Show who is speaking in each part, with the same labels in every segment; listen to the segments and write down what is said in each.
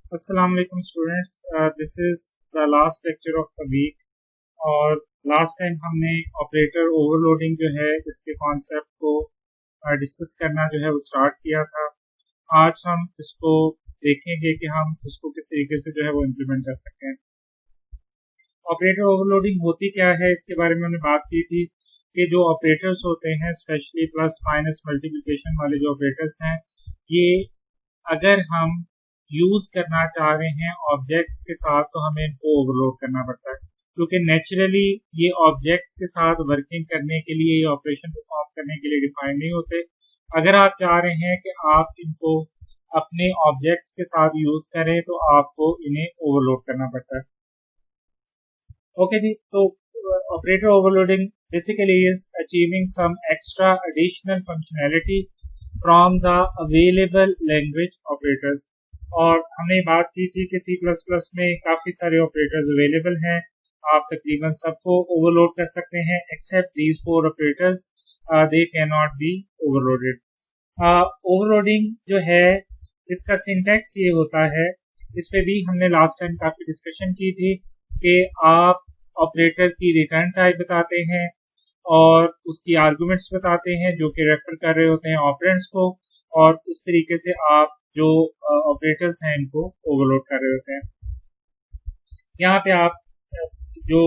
Speaker 1: अस्सलाम वालेकुम students, this is the last lecture of the week. और लास्ट टाइम हमने ऑपरेटर ओवरलोडिंग जो है इसके कॉन्सेप्ट को डिस्कस करना जो है वो स्टार्ट किया था। आज हम इसको देखेंगे कि हम इसको किस तरीके से जो है वो इम्प्लीमेंट कर सकते हैं। ऑपरेटर ओवरलोडिंग होती क्या है इसके बारे में हमने बात की थी कि जो ऑपरेटर्स होते हैं, स्पेशली प्लस माइनस मल्टीप्लिकेशन वाले जो ऑपरेटर्स हैं, ये अगर हम यूज करना चाह रहे हैं ऑब्जेक्ट्स के साथ तो हमें इनको ओवरलोड करना पड़ता है, क्योंकि नेचुरली ये ऑब्जेक्ट्स के साथ वर्किंग करने के लिए, ये ऑपरेशन परफॉर्म करने के लिए डिफाइन नहीं होते। अगर आप चाह रहे हैं कि आप इनको अपने ऑब्जेक्ट्स के साथ यूज करें तो आपको इन्हें ओवरलोड करना पड़ता है। ओके जी, तो operator overloading basically is achieving some extra additional functionality from the available language operators. और हमने बात की थी कि C++ में काफ़ी सारे ऑपरेटर्स अवेलेबल हैं, आप तकरीबन सबको ओवरलोड कर सकते हैं except these 4 operators, they can not be overloaded. Overloading जो है इसका सिंटैक्स ये होता है, इस पे भी हमने लास्ट टाइम काफ़ी डिस्कशन की थी कि आप ऑपरेटर की रिटर्न टाइप बताते हैं और उसकी आर्गुमेंट्स बताते हैं जो कि रेफर कर रहे होते हैं ऑपरेंड्स को, और उस तरीके से आप जो ऑपरेटर्स हैं इनको ओवरलोड कर रहे होते हैं। यहाँ पे आप जो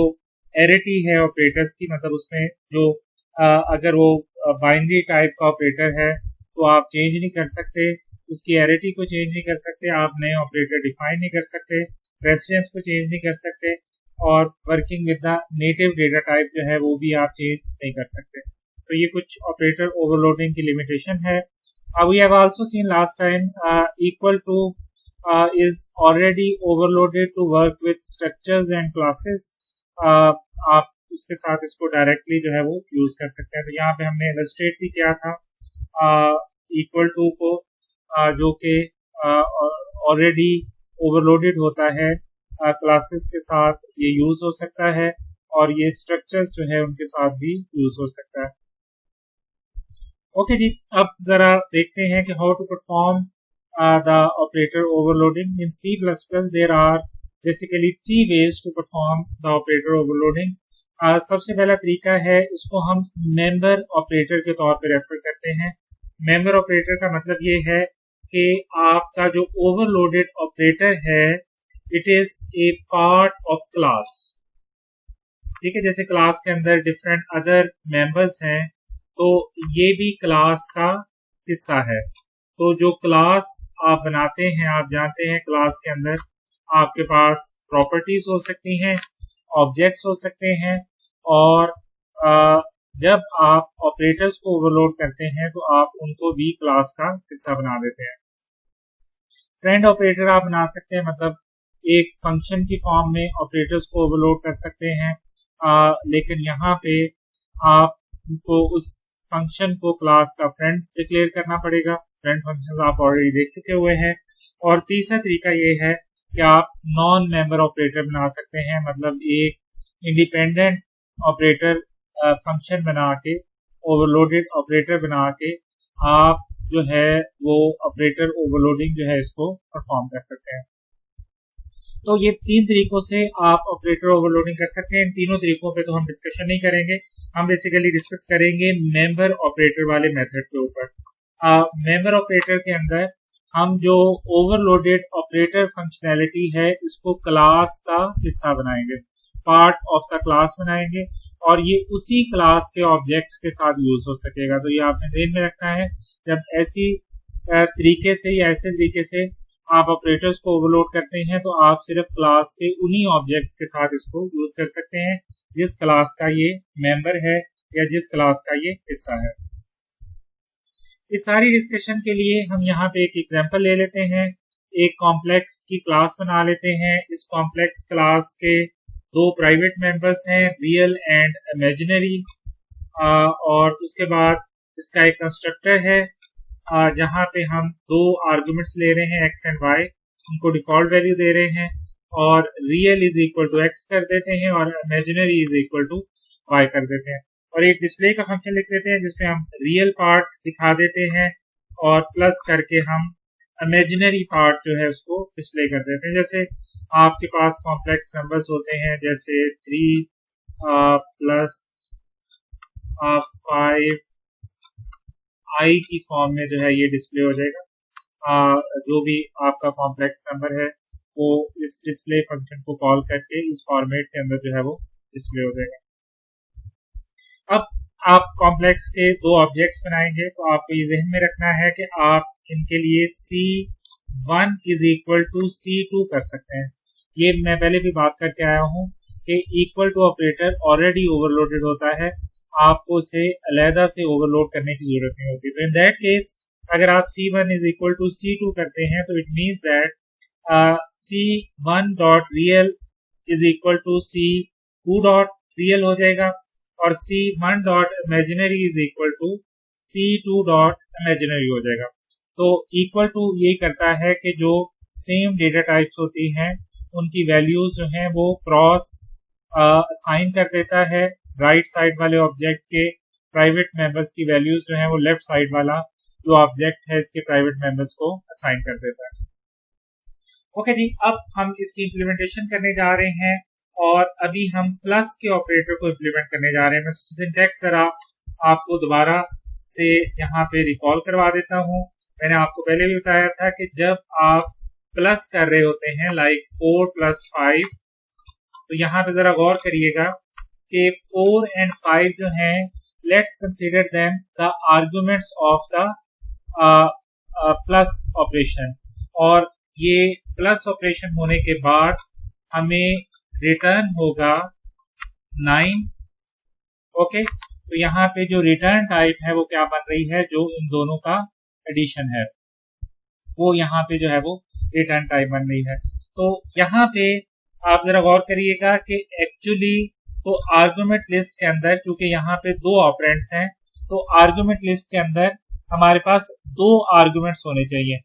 Speaker 1: एरिटी है ऑपरेटर्स की, मतलब उसमें जो अगर वो बाइनरी टाइप का ऑपरेटर है तो आप चेंज नहीं कर सकते, उसकी एरिटी को चेंज नहीं कर सकते, आप नए ऑपरेटर डिफाइन नहीं कर सकते, प्रेसिडेंस को चेंज नहीं कर सकते, और working with the native data type जो है वो भी आप चेंज नहीं कर सकते। तो ये कुछ ऑपरेटर ओवरलोडिंग की लिमिटेशन है। We have also seen last time equal to is already overloaded to work with structures and classes. आप उसके साथ इसको डायरेक्टली जो है वो यूज कर सकते हैं। तो यहाँ पे हमने इलस्ट्रेट भी किया था इक्वल टू को, जो कि ऑलरेडी ओवरलोडेड होता है, क्लासेस के साथ ये यूज हो सकता है और ये स्ट्रक्चर्स जो है उनके साथ भी यूज हो सकता है। ओके जी, अब जरा देखते हैं कि how to perform the operator overloading in C++। There are basically 3 ways to perform the operator overloading. सबसे पहला तरीका है, इसको हम मेंबर ऑपरेटर के तौर पे रेफर करते हैं। मेंबर ऑपरेटर का मतलब ये है कि आपका जो ओवरलोडेड ऑपरेटर है it is a part of class. ठीक है, जैसे क्लास के अंदर डिफरेंट अदर मेंबर्स हैं तो ये भी क्लास का हिस्सा है। तो जो क्लास आप बनाते हैं, आप जानते हैं क्लास के अंदर आपके पास प्रॉपर्टीज हो सकती हैं, ऑब्जेक्ट्स हो सकते हैं, और जब आप ऑपरेटर्स को ओवरलोड करते हैं तो आप उनको भी क्लास का हिस्सा बना देते हैं। फ्रेंड ऑपरेटर आप बना सकते हैं, मतलब एक फंक्शन की फॉर्म में ऑपरेटर्स को ओवरलोड कर सकते हैं, लेकिन यहाँ पे आपको उस फंक्शन को क्लास का फ्रेंड डिक्लेयर करना पड़ेगा। फ्रेंड फंक्शन आप ऑलरेडी देख चुके हुए हैं। और तीसरा तरीका ये है कि आप नॉन मेंबर ऑपरेटर बना सकते हैं, मतलब एक इंडिपेंडेंट ऑपरेटर फंक्शन बना के, ओवरलोडेड ऑपरेटर बना के आप जो है वो ऑपरेटर ओवरलोडिंग जो है इसको परफॉर्म कर सकते हैं। तो ये 3 तरीकों से आप ऑपरेटर ओवरलोडिंग कर सकते हैं। इन तीनों तरीकों पे तो हम डिस्कशन नहीं करेंगे, हम बेसिकली डिस्कस करेंगे मेंबर ऑपरेटर वाले मेथड के ऊपर। मेंबर ऑपरेटर के अंदर हम जो ओवरलोडेड ऑपरेटर फंक्शनैलिटी है इसको क्लास का हिस्सा बनाएंगे, पार्ट ऑफ द क्लास बनाएंगे, और ये उसी क्लास के ऑब्जेक्ट्स के साथ यूज हो सकेगा। तो ये आपने ध्यान में रखना है, जब ऐसी तरीके से या ऐसे तरीके से आप ऑपरेटर्स को ओवरलोड करते हैं तो आप सिर्फ क्लास के उन्हीं ऑब्जेक्ट्स के साथ इसको यूज कर सकते हैं जिस क्लास का ये मेंबर है या जिस क्लास का ये हिस्सा है। इस सारी डिस्कशन के लिए हम यहाँ पे एक एग्जांपल ले लेते हैं। एक कॉम्प्लेक्स की क्लास बना लेते हैं। इस कॉम्प्लेक्स क्लास के 2 प्राइवेट मेंबर्स हैं, रियल एंड इमेजिनरी, और उसके बाद इसका एक कंस्ट्रक्टर है जहाँ पे हम 2 आर्गुमेंट्स ले रहे हैं x एंड y, उनको डिफॉल्ट वैल्यू दे रहे हैं, और real is equal to x कर देते हैं और imaginary is equal to y कर देते हैं, और एक डिस्प्ले का फंक्शन लिख देते हैं जिसमें हम रियल पार्ट दिखा देते हैं और प्लस करके हम इमेजिनरी पार्ट जो है उसको डिस्प्ले कर देते हैं। जैसे आपके पास कॉम्प्लेक्स नंबर्स होते हैं, जैसे 3 प्लस 5 आई की फॉर्म में जो है ये डिस्प्ले हो जाएगा। जो भी आपका कॉम्प्लेक्स नंबर है वो इस डिस्प्ले फंक्शन को कॉल करके इस फॉर्मेट के अंदर जो है वो डिस्प्ले हो जाएगा। अब आप कॉम्प्लेक्स के दो ऑब्जेक्ट्स बनाएंगे, तो आपको ये जहन में रखना है कि आप इनके लिए C1 is equal to C2 कर सकते हैं। ये मैं पहले भी बात करके आया हूँ कि equal to operator already overloaded होता है, आपको उसे अलहदा से ओवरलोड करने की जरूरत नहीं होती। तो इन दैट केस अगर आप C1 is equal to C2 करते हैं तो it means that C1 dot real is equal to C2 dot real हो जाएगा, और C1 dot imaginary is equal to C2 dot imaginary हो जाएगा। तो इक्वल टू ये करता है कि जो सेम डेटा टाइप्स होती हैं उनकी वैल्यूज जो हैं वो क्रॉस असाइन कर देता है। राइट साइड वाले ऑब्जेक्ट के प्राइवेट मेंबर्स की वैल्यूज जो है वो लेफ्ट साइड वाला जो ऑब्जेक्ट है इसके प्राइवेट मेंबर्स को असाइन कर देता है। ओके जी, अब हम इसकी इम्प्लीमेंटेशन करने जा रहे हैं और अभी हम प्लस के ऑपरेटर को इम्प्लीमेंट करने जा रहे हैं। मैं सिंटैक्स जरा आपको दोबारा से यहाँ पे रिकॉल करवा देता हूँ। मैंने आपको पहले भी बताया था कि जब आप प्लस कर रहे होते हैं लाइक 4 प्लस 5, तो यहाँ पे जरा गौर करिएगा कि 4 एंड 5 जो हैं, let's consider them the arguments of the plus operation, और ये प्लस ऑपरेशन होने के बाद हमें रिटर्न होगा 9। ओके, तो यहाँ पे जो रिटर्न टाइप है वो क्या बन रही है, जो इन दोनों का एडिशन है वो यहाँ पे जो है वो रिटर्न टाइप बन रही है। तो यहाँ पे आप जरा गौर करिएगा कि एक्चुअली तो आर्गुमेंट लिस्ट के अंदर, क्योंकि यहाँ पे दो ऑपरेंड्स हैं, तो आर्गुमेंट लिस्ट के अंदर हमारे पास 2 आर्गुमेंट्स होने चाहिए।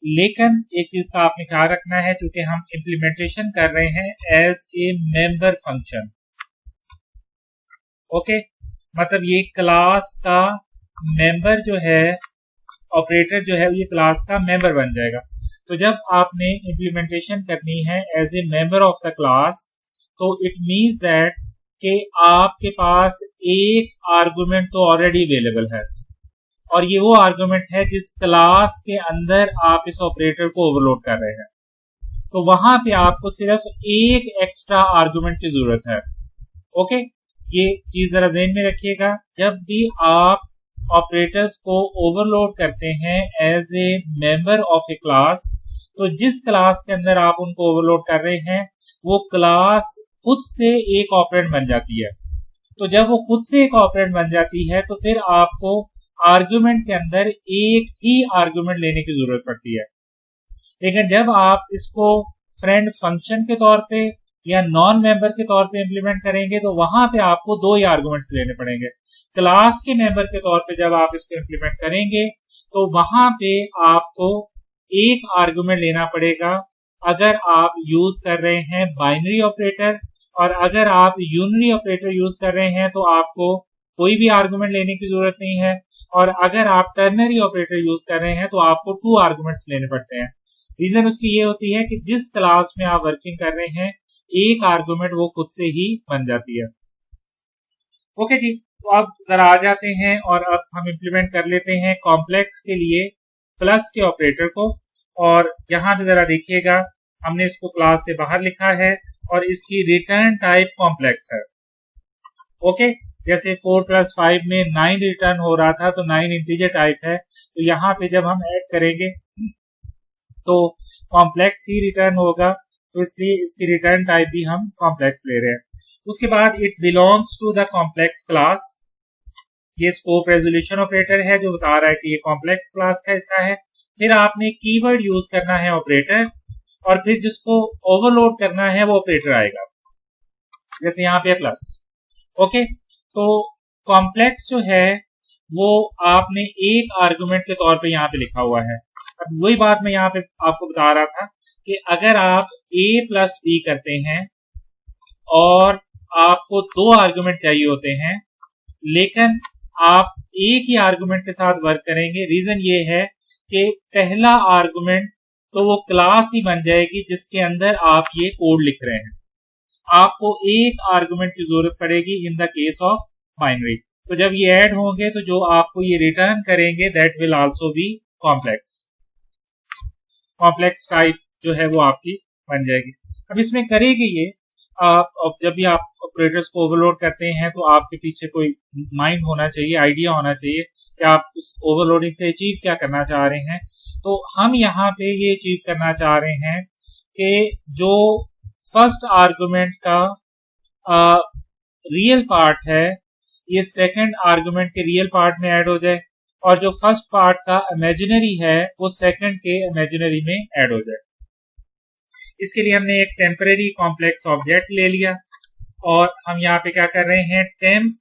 Speaker 1: लेकिन एक चीज का आपने ख्याल रखना है, क्योंकि हम इम्प्लीमेंटेशन कर रहे हैं as a member function. Okay, मतलब ये क्लास का मेंबर जो है, ऑपरेटर जो है ये क्लास का मेंबर बन जाएगा। तो जब आपने इम्प्लीमेंटेशन करनी है as a member of the class, तो इट मीन्स दैट कि आपके पास एक आर्गुमेंट तो ऑलरेडी अवेलेबल है, और ये वो आर्गुमेंट है जिस क्लास के अंदर आप इस ऑपरेटर को ओवरलोड कर रहे हैं। तो वहां पे आपको सिर्फ एक एक्स्ट्रा आर्गुमेंट की जरूरत है। ओके, ये चीज जरा ध्यान में रखिएगा। जब भी आप ऑपरेटर्स को ओवरलोड करते हैं as a member of a class, तो जिस क्लास के अंदर आप उनको ओवरलोड कर रहे हैं वो क्लास खुद से एक ऑपरेंड बन जाती है। तो जब वो खुद से एक ऑपरेंड बन जाती है तो फिर आपको आर्गुमेंट के अंदर एक ही आर्गुमेंट लेने की जरूरत पड़ती है। लेकिन जब आप इसको फ्रेंड फंक्शन के तौर पे या नॉन मेंबर के तौर पे इंप्लीमेंट करेंगे तो वहां पे आपको 2 ही आर्गुमेंट्स लेने पड़ेंगे। क्लास के मेंबर के तौर पे जब आप इसको इंप्लीमेंट करेंगे तो वहां पे आपको एक आर्गुमेंट लेना पड़ेगा अगर आप यूज कर रहे हैं बाइनरी ऑपरेटर, और अगर आप यूनरी ऑपरेटर यूज कर रहे हैं तो आपको कोई भी आर्गुमेंट लेने की जरूरत नहीं है, और अगर आप टर्नरी ऑपरेटर यूज कर रहे हैं तो आपको 2 आर्गुमेंट्स लेने पड़ते हैं। रीजन उसकी ये होती है कि जिस क्लास में आप वर्किंग कर रहे हैं एक आर्गुमेंट वो खुद से ही बन जाती है। ओके जी, तो अब जरा आ जाते हैं और अब हम इंप्लीमेंट कर लेते हैं कॉम्प्लेक्स के लिए प्लस के ऑपरेटर को। और यहां पे जरा देखिएगा, हमने इसको क्लास से बाहर लिखा है और इसकी रिटर्न टाइप कॉम्प्लेक्स है। ओके, जैसे 4 प्लस 5 में 9 रिटर्न हो रहा था तो 9 इंटीजर टाइप है, तो यहाँ पे जब हम ऐड करेंगे तो कॉम्प्लेक्स ही रिटर्न होगा, तो इसलिए इसकी रिटर्न टाइप भी हम कॉम्प्लेक्स ले रहे हैं। उसके बाद it belongs to the complex class, ये स्कोप रेजोल्यूशन ऑपरेटर है जो बता रहा है कि ये कॉम्प्लेक्स क्लास का हिस्सा है। फिर आपने कीवर्ड यूज करना है ऑपरेटर, और फिर जिसको ओवरलोड करना है वो ऑपरेटर आएगा, जैसे यहाँ पे प्लस। ओके, तो कॉम्प्लेक्स जो है वो आपने एक आर्गुमेंट के तौर पे यहाँ पे लिखा हुआ है। अब वही बात मैं यहाँ पे आपको बता रहा था कि अगर आप a प्लस बी करते हैं और आपको 2 आर्गुमेंट चाहिए होते हैं, लेकिन आप एक ही आर्गुमेंट के साथ वर्क करेंगे। रीजन ये है कि पहला आर्गुमेंट तो वो क्लास ही बन जाएगी जिसके अंदर आप ये कोड लिख रहे हैं। आपको एक आर्गुमेंट की जरूरत पड़ेगी in the case of binary. तो जब ये ऐड होंगे तो जो आपको ये रिटर्न करेंगे that will also be complex type जो है वो आपकी बन जाएगी। अब इसमें करेगी ये आप जब भी आप ऑपरेटर्स को ओवरलोड करते हैं तो आपके पीछे कोई माइंड होना चाहिए, आइडिया होना चाहिए कि आप उस ओवरलोडिंग से अचीव क्या करना चाह रहे हैं। तो हम यहाँ पे ये अचीव करना चाह रहे हैं कि जो फर्स्ट आर्गुमेंट का रियल पार्ट है ये सेकंड आर्गुमेंट के रियल पार्ट में ऐड हो जाए और जो फर्स्ट पार्ट का इमेजिनरी है वो सेकंड के इमेजिनरी में ऐड हो जाए। इसके लिए हमने एक टेम्परेरी कॉम्प्लेक्स ऑब्जेक्ट ले लिया और हम यहाँ पे क्या कर रहे हैं, temp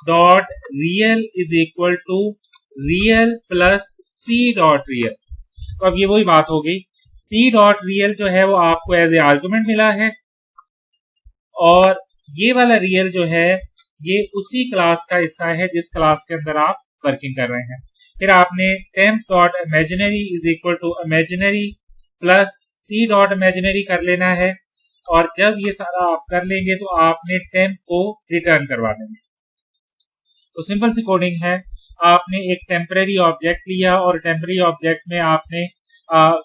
Speaker 1: dot real is equal to real plus C dot real. तो अब ये वही बात हो गई, सी डॉट रियल जो है वो आपको एज ए आर्गुमेंट मिला है और ये वाला रियल जो है ये उसी क्लास का हिस्सा है जिस क्लास के अंदर आप वर्किंग कर रहे हैं। फिर आपने temp dot imaginary is equal to imaginary plus C dot imaginary कर लेना है और जब ये सारा आप कर लेंगे तो आपने टेम्प को रिटर्न करवा देंगे। तो सिंपल सी कोडिंग है, आपने एक टेम्परेरी ऑब्जेक्ट लिया और टेम्परेरी ऑब्जेक्ट में आपने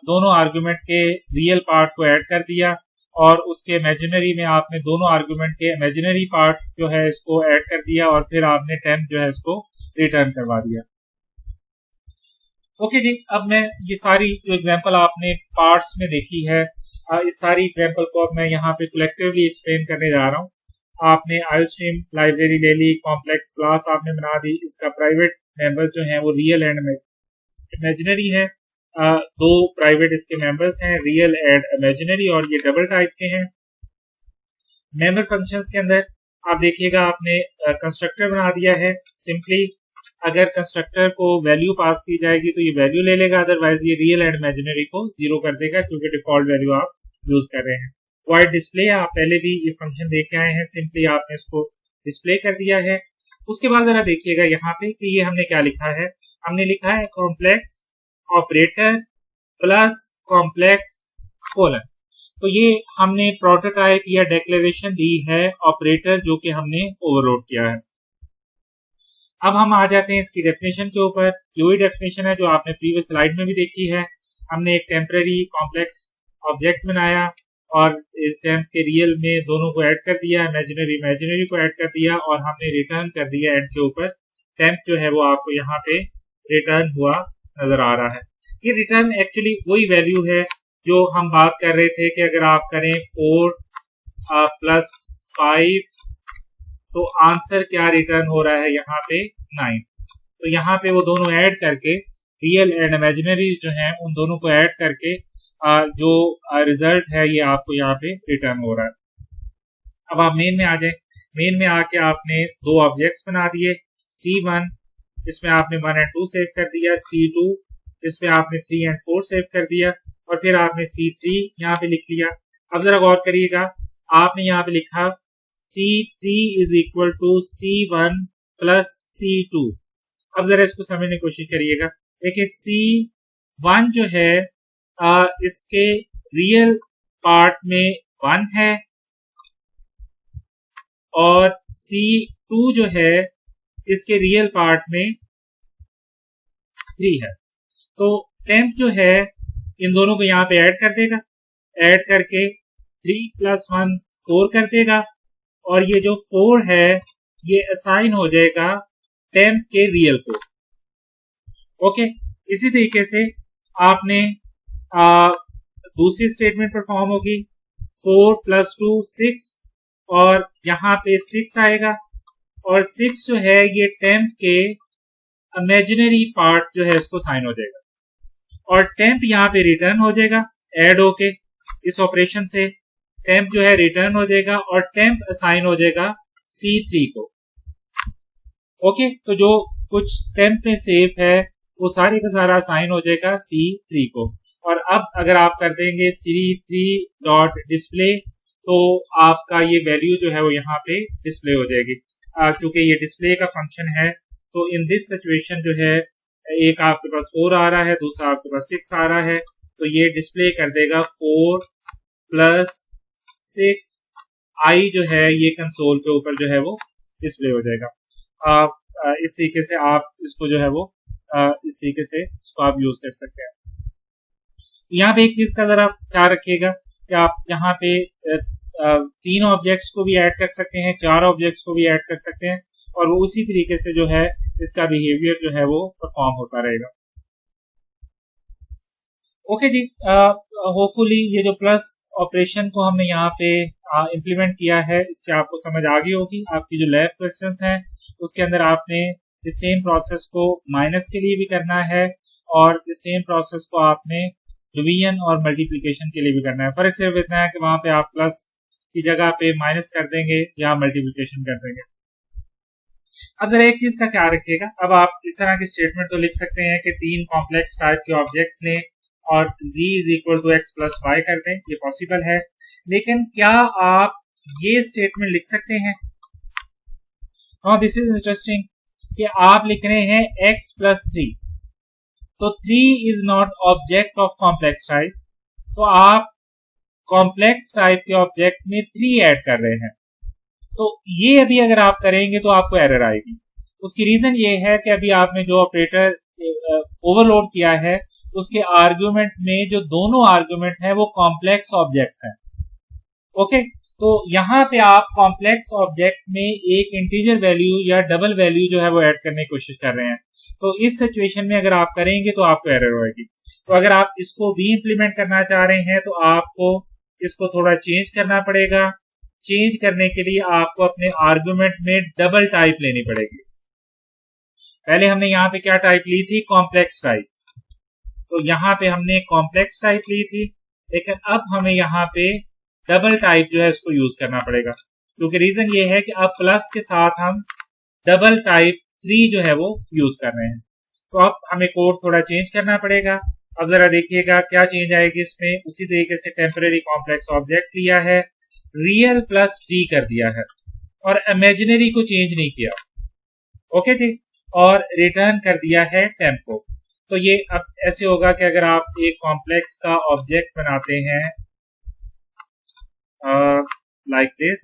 Speaker 1: दोनों आर्गुमेंट के रियल पार्ट को ऐड कर दिया और उसके इमेजिनरी में आपने दोनों आर्गुमेंट के इमेजिनरी पार्ट जो है इसको ऐड कर दिया और फिर आपने टेम्प जो है इसको रिटर्न करवा दिया। ओके जी, अब मैं ये सारी जो एग्जांपल आपने पार्ट्स में देखी है इस सारी एग्जांपल को अब मैं यहाँ पे कलेक्टिवली एक्सप्लेन करने जा रहा हूँ। आपने आयोस्ट्रीम लाइब्रेरी ले ली, कॉम्प्लेक्स क्लास आपने बना दी, इसका प्राइवेट मेंबर्स जो हैं वो रियल एंड इमेजिनरी है। दो प्राइवेट इसके मेंबर्स हैं, रियल एंड इमेजिनरी, और ये डबल टाइप के हैं। मेंबर फंक्शंस के अंदर आप देखिएगा आपने कंस्ट्रक्टर बना दिया है। सिंपली अगर कंस्ट्रक्टर को वैल्यू पास की जाएगी तो ये वैल्यू ले लेगा, अदरवाइज ये रियल एंड इमेजिनरी को जीरो कर देगा क्योंकि डिफॉल्ट वैल्यू आप यूज कर रहे हैं। वॉइड डिस्प्ले आप पहले भी ये फंक्शन देख के आए हैं, सिंपली आपने इसको डिस्प्ले कर दिया है। उसके बाद जरा देखिएगा यहाँ पे कि ये हमने क्या लिखा है, हमने लिखा है complex operator plus complex colon. तो ये हमने प्रोटोटाइप या डेक्लेरेशन दी है ऑपरेटर जो कि हमने ओवरलोड किया है। अब हम आ जाते हैं इसकी डेफिनेशन के ऊपर। ये वही डेफिनेशन है जो आपने प्रीवियस स्लाइड में भी देखी है। हमने एक टेम्परेरी कॉम्प्लेक्स ऑब्जेक्ट बनाया और इस टेम्प के रियल में दोनों को ऐड कर दिया, इमेजिनरी को ऐड कर दिया और हमने रिटर्न कर दिया एंड के ऊपर। टेम्प जो है वो आपको यहाँ पे रिटर्न हुआ नजर आ रहा है। ये रिटर्न एक्चुअली वही वैल्यू है जो हम बात कर रहे थे कि अगर आप करें 4 प्लस 5 तो आंसर क्या रिटर्न हो रहा है यहाँ पे 9। तो यहाँ पे वो दोनों ऐड करके रियल एंड इमेजिनरी जो हैं उन दोनों को ऐड करके जो रिजल्ट है ये आपको यहाँ पे रिटर्न हो रहा है। अब आप मेन में आ जाए। मेन में आके आपने दो ऑब्जेक्ट्स बना दिए, C1 इसमें आपने 1 एंड 2 सेव कर दिया, C2 इसमें आपने 3 एंड 4 सेव कर दिया और फिर आपने C3 यहाँ पे लिख लिया। अब जरा गौर करिएगा, आपने यहाँ पे लिखा C3 is equal to C1 plus C2। अब जरा इसको समझने की कोशिश करिएगा। देखिए C1 जो है इसके रियल पार्ट में 1 है और C2 जो है इसके रियल पार्ट में 3 है। तो टेम्प जो है इन दोनों को यहाँ पे ऐड कर देगा, ऐड करके 3 प्लस 1 4 कर देगा और ये जो 4 है ये असाइन हो जाएगा टेम्प के रियल को। ओके, इसी तरीके से आपने दूसरी स्टेटमेंट परफॉर्म होगी, 4 प्लस 2 6 और यहाँ पे 6 आएगा और 6 जो है ये टेम्प के इमेजिनरी पार्ट जो है इसको साइन हो जाएगा और टेम्प यहाँ पे रिटर्न हो जाएगा ऐड होके। इस ऑपरेशन से टेम्प जो है रिटर्न हो जाएगा और टेम्प असाइन हो जाएगा C3 को। ओके, तो जो कुछ टेम्प में सेव है वो सारे का सारा असाइन हो जाएगा C3 को। और अब अगर आप कर देंगे C3 डॉट डिस्प्ले तो आपका ये वैल्यू जो है वो यहाँ पे डिस्प्ले हो जाएगी। चूंकि ये डिस्प्ले का फंक्शन है तो इन दिस सिचुएशन जो है एक आपके पास 4 आ रहा है, दूसरा आपके पास 6 आ रहा है, तो ये डिस्प्ले कर देगा 4 प्लस 6 आई जो है ये कंसोल के ऊपर जो है वो डिस्प्ले हो जाएगा। आप इस तरीके से आप इसको जो है वो इस तरीके से इसको आप यूज कर सकते हैं। यहाँ पे एक चीज का जरा ख्याल रखिएगा कि आप यहाँ पे 3 ऑब्जेक्ट्स को भी ऐड कर सकते हैं, 4 ऑब्जेक्ट्स को भी ऐड कर सकते हैं, और वो उसी तरीके से जो है इसका बिहेवियर जो है वो परफॉर्म होता रहेगा। ओके जी, होपफुली ये जो प्लस ऑपरेशन को हमने यहाँ पे इम्प्लीमेंट किया है इसकी आपको समझ आ गई होगी। आपकी जो लैब क्वेश्चंस हैं उसके अंदर आपने इस सेम प्रोसेस को माइनस के लिए भी करना है और इस सेम प्रोसेस को आपने डिवीजन और मल्टीप्लिकेशन के लिए भी करना है। फर्क सिर्फ इतना है कि वहां पे आप प्लस की जगह पे माइनस कर देंगे या मल्टीप्लिकेशन कर देंगे। अब जरा एक चीज का ख्याल रखिएगा, अब आप इस तरह की स्टेटमेंट तो लिख सकते हैं कि 3 कॉम्प्लेक्स टाइप के ऑब्जेक्ट्स लें और z is equal to X plus Y कर दें, ये पॉसिबल है। लेकिन क्या आप ये स्टेटमेंट लिख सकते हैं? हाँ, दिस इज इंटरेस्टिंग कि आप लिख रहे हैं x प्लस 3, तो 3 is not object of complex type, तो आप कॉम्प्लेक्स टाइप के ऑब्जेक्ट में 3 ऐड कर रहे हैं। तो ये अभी अगर आप करेंगे तो आपको एरर आएगी। उसकी रीजन ये है कि अभी आपने जो ऑपरेटर ओवरलोड किया है उसके आर्ग्यूमेंट में जो दोनों आर्ग्यूमेंट है वो कॉम्प्लेक्स ऑब्जेक्ट्स हैं। ओके, तो यहां पे आप कॉम्प्लेक्स ऑब्जेक्ट में एक इंटीजर वैल्यू या डबल वैल्यू जो है वो ऐड करने की कोशिश कर रहे हैं। तो इस सिचुएशन में अगर आप करेंगे तो आपको एरर होगी। तो अगर आप इसको भी इंप्लीमेंट करना चाह रहे हैं तो आपको इसको थोड़ा चेंज करना पड़ेगा। चेंज करने के लिए आपको अपने आर्गुमेंट में डबल टाइप लेनी पड़ेगी। पहले हमने यहाँ पे क्या टाइप ली थी? Complex type. तो यहाँ पे हमने कॉम्प्लेक्स टाइप ली थी, लेकिन अब हमें यहाँ पे डबल टाइप जो है इसको यूज करना पड़ेगा, क्योंकि रीजन ये है कि अब प्लस के साथ हम डबल टाइप 3 जो है वो यूज कर रहे हैं। तो अब हमें कोड थोड़ा चेंज करना पड़ेगा। अब जरा देखिएगा क्या चेंज आएगी इसमें। उसी तरीके से टेम्परेरी कॉम्प्लेक्स ऑब्जेक्ट लिया है, रियल प्लस डी कर दिया है और इमेजिनरी को चेंज नहीं किया। ओके जी, और रिटर्न कर दिया है टेम्प को। तो ये अब ऐसे होगा कि अगर आप एक कॉम्प्लेक्स का ऑब्जेक्ट बनाते हैं लाइक दिस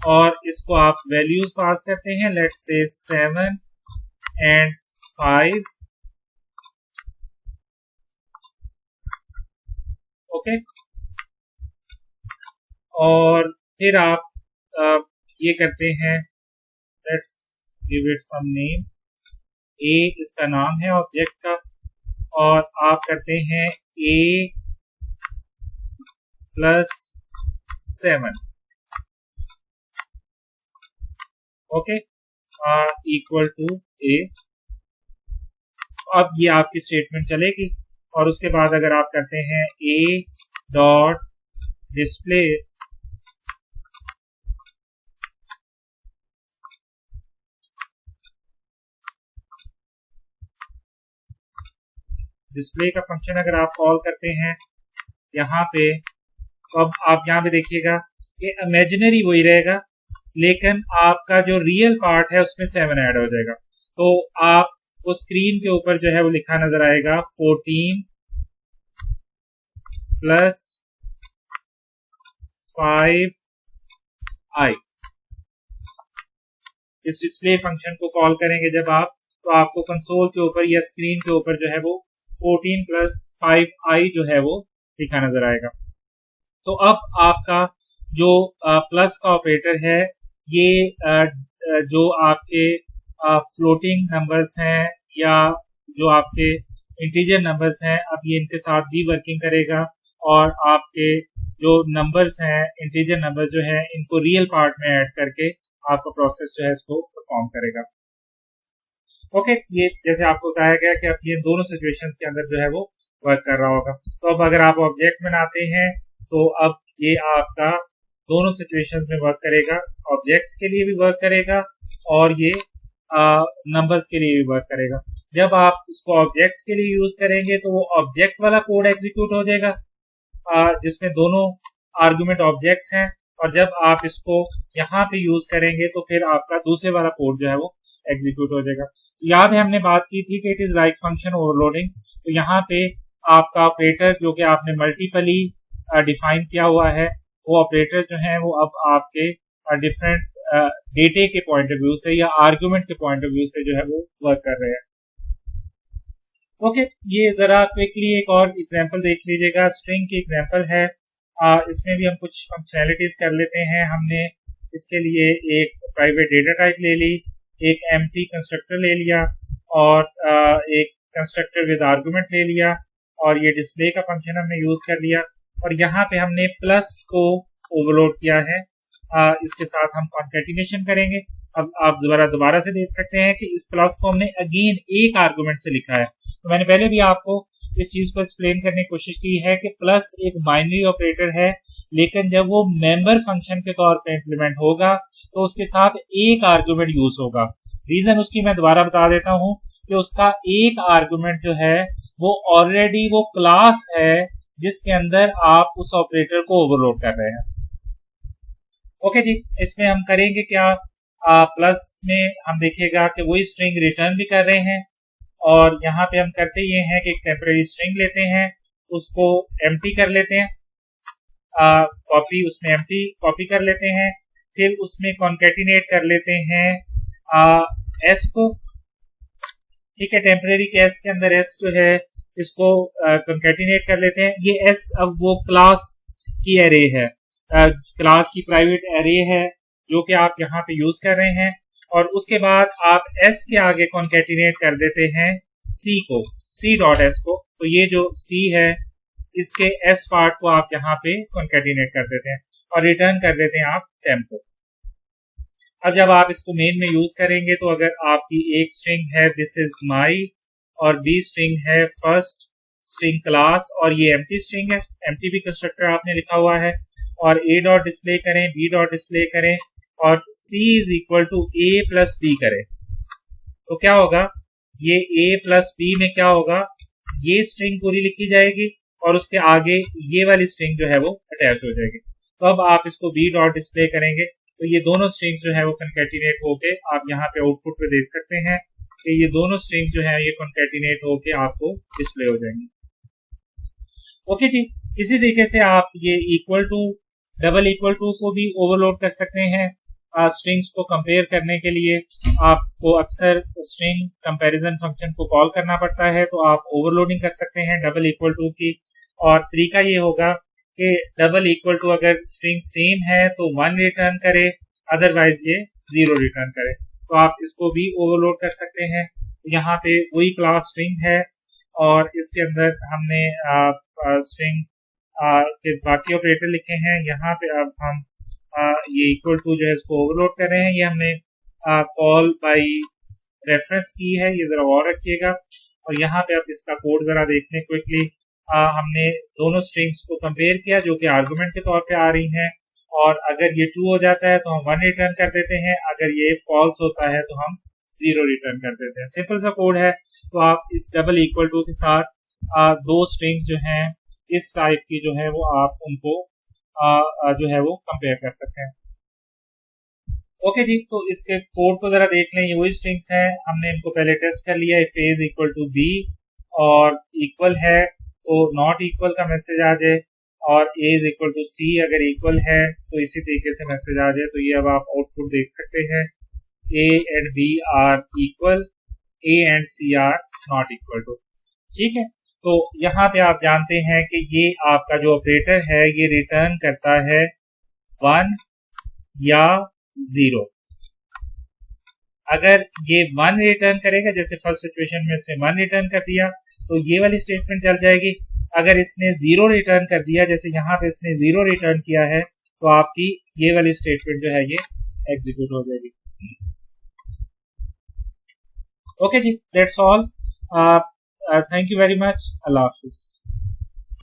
Speaker 1: और इसको आप वैल्यूज पास करते हैं, लेट्स से 7 एंड 5, ओके, और फिर आप ये करते हैं, let's give it some name, A इसका नाम है ऑब्जेक्ट का, और आप करते हैं A plus 7, okay, equal to A. अब ये आपकी स्टेटमेंट चलेगी और उसके बाद अगर आप करते हैं ए डॉट डिस्प्ले डिस्प्ले का फंक्शन अगर आप कॉल करते हैं यहाँ पे, तो अब आप यहाँ पे देखिएगा कि इमेजिनरी वही रहेगा, लेकिन आपका जो रियल पार्ट है उसमें 7 ऐड हो जाएगा। तो आपको स्क्रीन के ऊपर जो है वो लिखा नजर आएगा 14 प्लस 5i। इस डिस्प्ले फंक्शन को कॉल करेंगे जब आप, तो आपको कंसोल के ऊपर या स्क्रीन के ऊपर जो है वो 14 प्लस 5i जो है वो लिखा नजर आएगा। तो अब आपका जो प्लस का ऑपरेटर है ये जो आपके फ्लोटिंग नंबर्स हैं या जो आपके इंटीजर नंबर्स हैं, अब ये इनके साथ भी वर्किंग करेगा और आपके जो नंबर्स हैं, इंटीजर नंबर्स जो हैं, इनको रियल पार्ट में ऐड करके आपका प्रोसेस जो है इसको परफॉर्म करेगा। ओके, ये जैसे आपको बताया गया कि अब ये दोनों सिचुएशंस के अंदर जो है वो वर्क कर रहा होगा। तो अब अगर आप ऑब्जेक्ट बनाते हैं तो अब ये आपका दोनों सिचुएशंस में वर्क करेगा, ऑब्जेक्ट्स के लिए भी वर्क करेगा और ये नंबर्स के लिए भी वर्क करेगा। जब आप इसको ऑब्जेक्ट्स के लिए यूज करेंगे तो वो ऑब्जेक्ट वाला कोड एग्जीक्यूट हो जाएगा जिसमें दोनों आर्गुमेंट ऑब्जेक्ट्स हैं, और जब आप इसको यहाँ पे यूज करेंगे तो फिर आपका दूसरे वाला कोड जो है वो एग्जीक्यूट हो जाएगा। याद है हमने बात की थी कि it is like function overloading. तो यहाँ पे आपका ऑपरेटर जो कि आपने मल्टीपली डिफाइन किया हुआ है, वो ऑपरेटर जो है वो अब आपके डिफरेंट डेटे के पॉइंट ऑफ व्यू से या आर्ग्यूमेंट के पॉइंट ऑफ व्यू से जो है वो वर्क कर रहे हैं। ओके, ये जरा क्विकली एक और एग्जांपल देख लीजिएगा। स्ट्रिंग की एग्जांपल है, इसमें भी हम कुछ फंक्शनैलिटीज कर लेते हैं। हमने इसके लिए एक प्राइवेट डेटा टाइप ले ली, एक एम्प्टी कंस्ट्रक्टर ले लिया और एक कंस्ट्रक्टर विद आर्गुमेंट ले लिया और ये डिस्प्ले का फंक्शन हमने यूज कर लिया और यहाँ पे हमने प्लस को ओवरलोड किया है। इसके साथ हम कॉन्केटिनेशन करेंगे। अब आप दोबारा से देख सकते हैं कि इस प्लस को हमने अगेन एक आर्गुमेंट से लिखा है। तो मैंने पहले भी आपको इस चीज को एक्सप्लेन करने की कोशिश की है कि प्लस एक बाइनरी ऑपरेटर है, लेकिन जब वो मेंबर फंक्शन के तौर पे इंप्लीमेंट होगा तो उसके साथ एक आर्गुमेंट यूज होगा। रीजन उसकी मैं दोबारा बता देता हूं कि उसका एक आर्गुमेंट जो है वो ऑलरेडी वो क्लास है जिसके अंदर आप उस ऑपरेटर को ओवरलोड कर रहे हैं। ओके जी, इसमें हम करेंगे क्या, प्लस में हम देखेगा कि वही स्ट्रिंग रिटर्न भी कर रहे हैं और यहाँ पे हम करते ये हैं कि एक टेम्परेरी स्ट्रिंग लेते हैं, उसको एम्प्टी कर लेते हैं, कॉपी उसमें एम्प्टी कॉपी कर लेते हैं, फिर उसमें कॉन्केटिनेट कर लेते हैं एस को। ठीक है, टेम्परेरी केस के अंदर एस जो है इसको कॉन्केटिनेट कर लेते हैं। ये एस अब वो क्लास की एरे है, क्लास की प्राइवेट एरे है जो कि आप यहाँ पे यूज कर रहे हैं और उसके बाद आप एस के आगे कॉन्केटिनेट कर देते हैं सी को, सी डॉट एस को। तो ये जो सी है इसके एस पार्ट को आप यहाँ पे कॉन्केटिनेट कर देते हैं और रिटर्न कर देते हैं आप टेम्प को। अब जब आप इसको मेन में यूज करेंगे तो अगर आपकी एक स्ट्रिंग है दिस इज माई और बी स्ट्रिंग है फर्स्ट स्ट्रिंग क्लास और ये एम्प्टी स्ट्रिंग है, एम्प्टी भी कंस्ट्रक्टर आपने लिखा हुआ है और ए डॉट डिस्प्ले करें, बी डॉट डिस्प्ले करें और c is equal to A plus B करें, तो क्या होगा, ये a प्लस बी में क्या होगा, ये स्ट्रिंग पूरी लिखी जाएगी और उसके आगे ये वाली स्ट्रिंग जो है वो अटैच हो जाएगी। तो अब आप इसको b डॉट डिस्प्ले करेंगे तो ये दोनों स्ट्रिंग्स जो है वो कॉन्केटिनेट होके आप यहाँ पे आउटपुट पे देख सकते हैं कि ये दोनों स्ट्रिंग्स जो है ये कॉन्केटिनेट होके आपको डिस्प्ले हो जाएंगी। ओके जी, इसी तरीके से आप ये equal to double equal to को भी ओवरलोड कर सकते हैं। स्ट्रिंग्स को कंपेयर करने के लिए आपको अक्सर स्ट्रिंग कंपैरिजन फंक्शन को कॉल करना पड़ता है, तो आप ओवरलोडिंग कर सकते हैं डबल इक्वल टू की। और तरीका ये होगा कि डबल इक्वल टू अगर स्ट्रिंग सेम है तो 1 रिटर्न करे, अदरवाइज ये 0 रिटर्न करे। तो आप इसको भी ओवरलोड कर सकते हैं। यहाँ पे वही क्लास स्ट्रिंग है और इसके अंदर हमने स्ट्रिंग के बाकी ऑपरेटर लिखे हैं। यहाँ पे अब हम ये इक्वल टू जो है इसको ओवरलोड कर रहे हैं। ये हमने कॉल बाय रेफरेंस की है, ये जरा और रखिएगा। और यहाँ पे आप इसका कोड जरा देख लें क्विकली। हमने दोनों स्ट्रिंग्स को कंपेयर किया जो कि आर्गुमेंट के तौर पे आ रही हैं और अगर ये ट्रू हो जाता है तो हम 1 रिटर्न कर देते हैं, अगर ये फॉल्स होता है तो हम 0 रिटर्न कर देते हैं। सिंपल सा कोड है। तो आप इस डबल इक्वल टू के साथ दो स्ट्रिंग्स जो हैं इस टाइप की जो है वो आप उनको जो है वो कंपेयर कर सकते हैं। ओके जी, तो इसके कोड को जरा देख लें। ये वही स्ट्रिंग्स हैं, हमने इनको पहले टेस्ट कर लिया। If A is equal to B और इक्वल है तो नॉट इक्वल का मैसेज आ जाए और A is equal to C अगर इक्वल है तो इसी तरीके से मैसेज आ जाए। तो ये अब आप आउटपुट देख सकते हैं, A and B are equal, A and C are not equal to. ठीक है, तो यहाँ पे आप जानते हैं कि ये आपका जो ऑपरेटर है ये रिटर्न करता है 1 या 0। अगर ये 1 रिटर्न करेगा, जैसे फर्स्ट सिचुएशन में इसने 1 रिटर्न कर दिया तो ये वाली स्टेटमेंट चल जाएगी। अगर इसने 0 रिटर्न कर दिया, जैसे यहाँ पे इसने 0 रिटर्न किया है, तो आपकी ये वाली स्टेटमेंट जो है ये एग्जीक्यूट हो जाएगी। ओके जी, that's all. Thank you very much. अल्लाह हाफिज।